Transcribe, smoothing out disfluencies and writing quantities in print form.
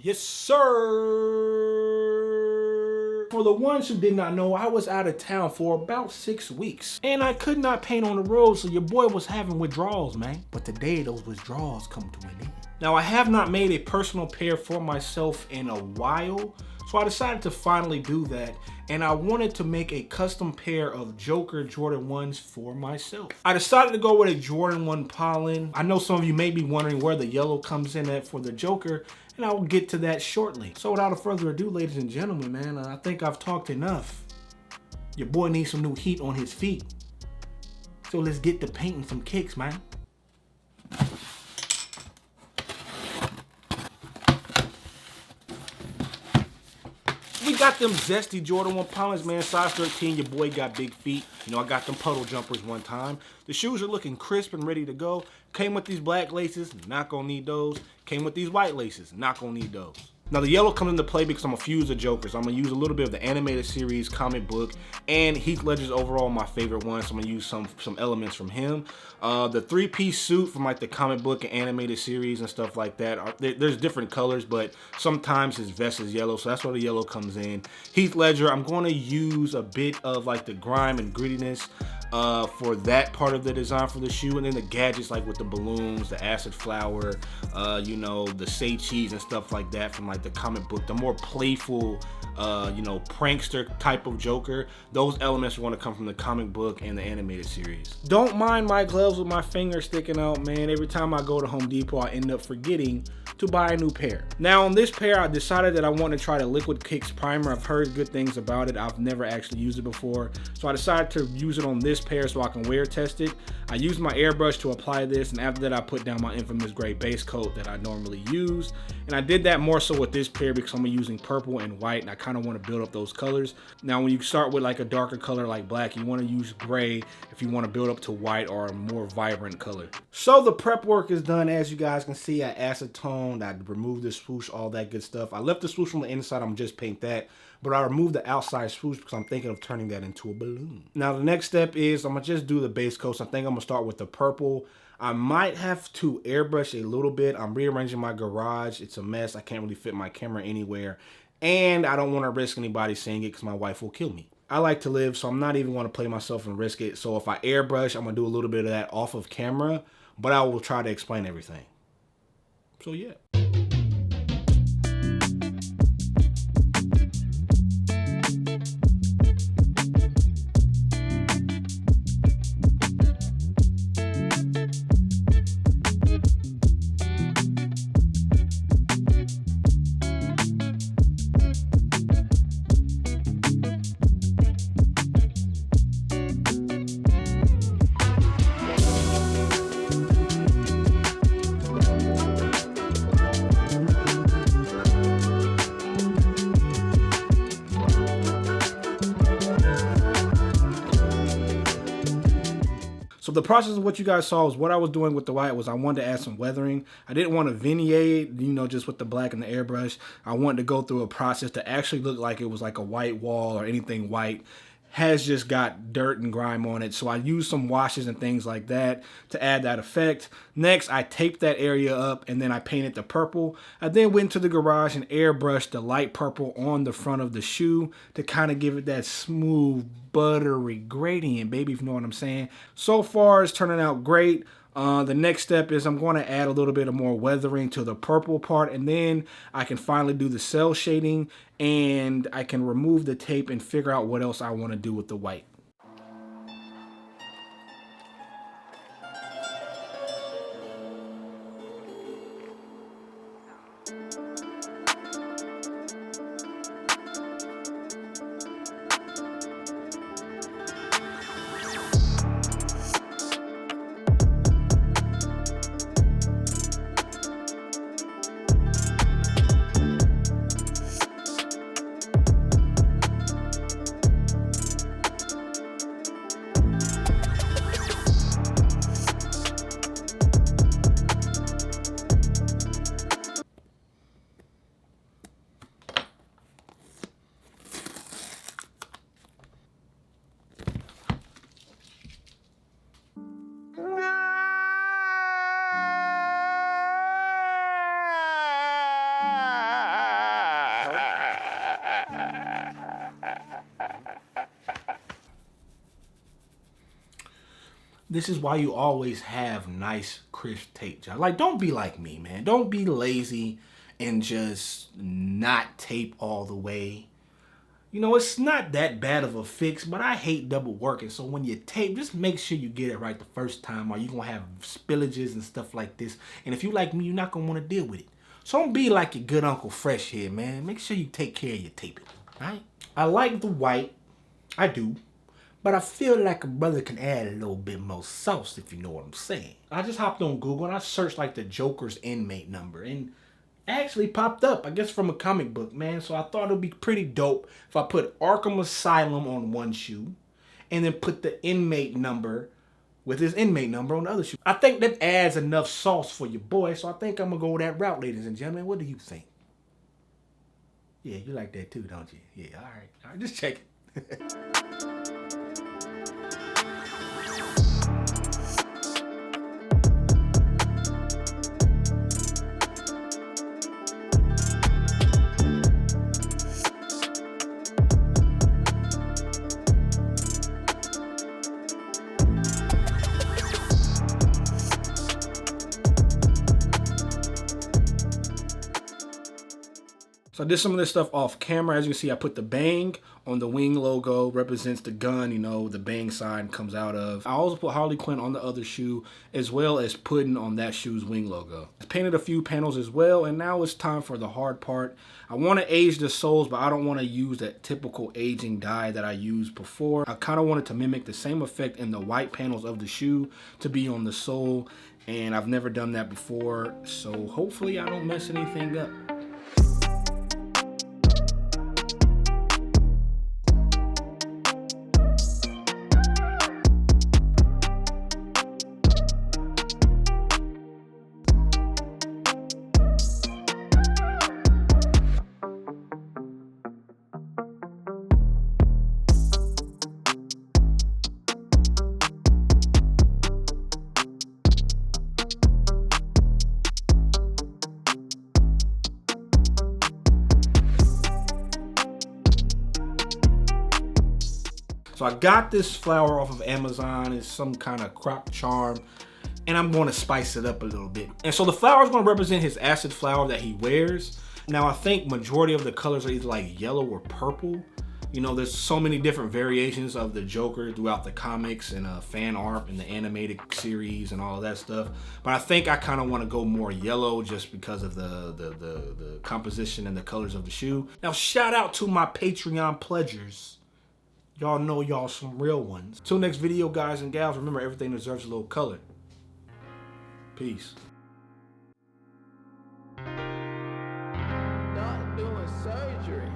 Yes, sir. For the ones who did not know, I was out of town for about 6 weeks. And I could not paint on the road, so your boy was having withdrawals, man. But today, those withdrawals come to an end. Now, I have not made a personal pair for myself in a while, so I decided to finally do that, and I wanted to make a custom pair of Joker Jordan 1s for myself. I decided to go with a Jordan 1 Pollen. I know some of you may be wondering where the yellow comes in at for the Joker, and I will get to that shortly. So without further ado, ladies and gentlemen, man, I think I've talked enough. Your boy needs some new heat on his feet. So let's get to painting some kicks, man. We got them zesty Jordan 1 Pollens, man. Size 13, your boy got big feet. You know, I got them puddle jumpers one time. The shoes are looking crisp and ready to go. Came with these black laces, not gonna need those. Came with these white laces, not gonna need those. Now the yellow comes into play because I'm gonna fuse the Jokers. I'm gonna use a little bit of the animated series, comic book, and Heath Ledger's overall my favorite one. So I'm gonna use some elements from him. The 3-piece suit from like the comic book and animated series and stuff like that. There's different colors, but sometimes his vest is yellow, so that's where the yellow comes in. Heath Ledger, I'm gonna use a bit of like the grime and grittiness for that part of the design for the shoe, and then the gadgets like with the balloons, the acid flower, you know, the say cheese and stuff like that from like the comic book, the more playful, you know, prankster type of Joker. Those elements are going to come from the comic book and the animated series. Don't mind my gloves with my finger sticking out, man. Every time I go to Home Depot, I end up forgetting to buy a new pair. Now on this pair, I decided that I want to try the Liquid Kicks primer. I've heard good things about it. I've never actually used it before, so I decided to use it on this pair so I can wear test it. I used my airbrush to apply this, and after that I put down my infamous gray base coat that I normally use, and I did that more so with this pair because I'm using purple and white, and I kind of want to build up those colors. Now when you start with like a darker color like black, you want to use gray if you want to build up to white or a more vibrant color. So the prep work is done. As you guys can see, I acetone, I removed the swoosh, all that good stuff. I left the swoosh from the inside, I'm just paint that, but I removed the outside swoosh because I'm thinking of turning that into a balloon. Now the next step is I'm gonna just do the base coats. I think I'm gonna start with the purple. I might have to airbrush a little bit. I'm rearranging my garage. It's a mess. I can't really fit my camera anywhere, and I don't want to risk anybody seeing it because my wife will kill me. I like to live, so I'm not even going to play myself and risk it. So if I airbrush, I'm gonna do a little bit of that off of camera, but I will try to explain everything. So yeah. So the process of what you guys saw was what I was doing with the white was I wanted to add some weathering. I didn't want to vignette, you know, just with the black and the airbrush. I wanted to go through a process to actually look like it was like a white wall or anything white has just got dirt and grime on it. So I used some washes and things like that to add that effect. Next, I taped that area up and then I painted the purple. I then went to the garage and airbrushed the light purple on the front of the shoe to kind of give it that smooth, buttery gradient, baby, if you know what I'm saying. So far, it's turning out great. The next step is I'm going to add a little bit of more weathering to the purple part, and then I can finally do the cell shading and I can remove the tape and figure out what else I want to do with the white. This is why you always have nice, crisp tape, John. Like, don't be like me, man. Don't be lazy and just not tape all the way. You know, it's not that bad of a fix, but I hate double working. So when you tape, just make sure you get it right the first time, or you're going to have spillages and stuff like this. And if you like me, you're not going to want to deal with it. So don't be like your good Uncle Fresh here, man. Make sure you take care of your taping, right? I like the white. I do. But I feel like a brother can add a little bit more sauce, if you know what I'm saying. I just hopped on Google and I searched like the Joker's inmate number, and actually popped up, I guess from a comic book, man. So I thought it would be pretty dope if I put Arkham Asylum on one shoe and then put the inmate number with his inmate number on the other shoe. I think that adds enough sauce for your boy, so I think I'm going to go that route, ladies and gentlemen. What do you think? Yeah, you like that too, don't you? Yeah, all right, just check it. So I did some of this stuff off camera. As you can see, I put the bang on the wing logo, represents the gun, you know, the bang sign comes out of. I also put Harley Quinn on the other shoe, as well as putting on that shoe's wing logo. I painted a few panels as well, and now it's time for the hard part. I want to age the soles, but I don't want to use that typical aging dye that I used before. I kind of wanted to mimic the same effect in the white panels of the shoe to be on the sole, and I've never done that before, so hopefully I don't mess anything up. So I got this flower off of Amazon. It's some kind of crop charm, and I'm going to spice it up a little bit. And so the flower is going to represent his acid flower that he wears. Now I think majority of the colors are either like yellow or purple. You know, there's so many different variations of the Joker throughout the comics and fan art and the animated series and all of that stuff. But I think I kind of want to go more yellow just because of the composition and the colors of the shoe. Now shout out to my Patreon pledgers. Y'all know y'all some real ones. Till next video, guys and gals, remember everything deserves a little color. Peace. Not doing surgery.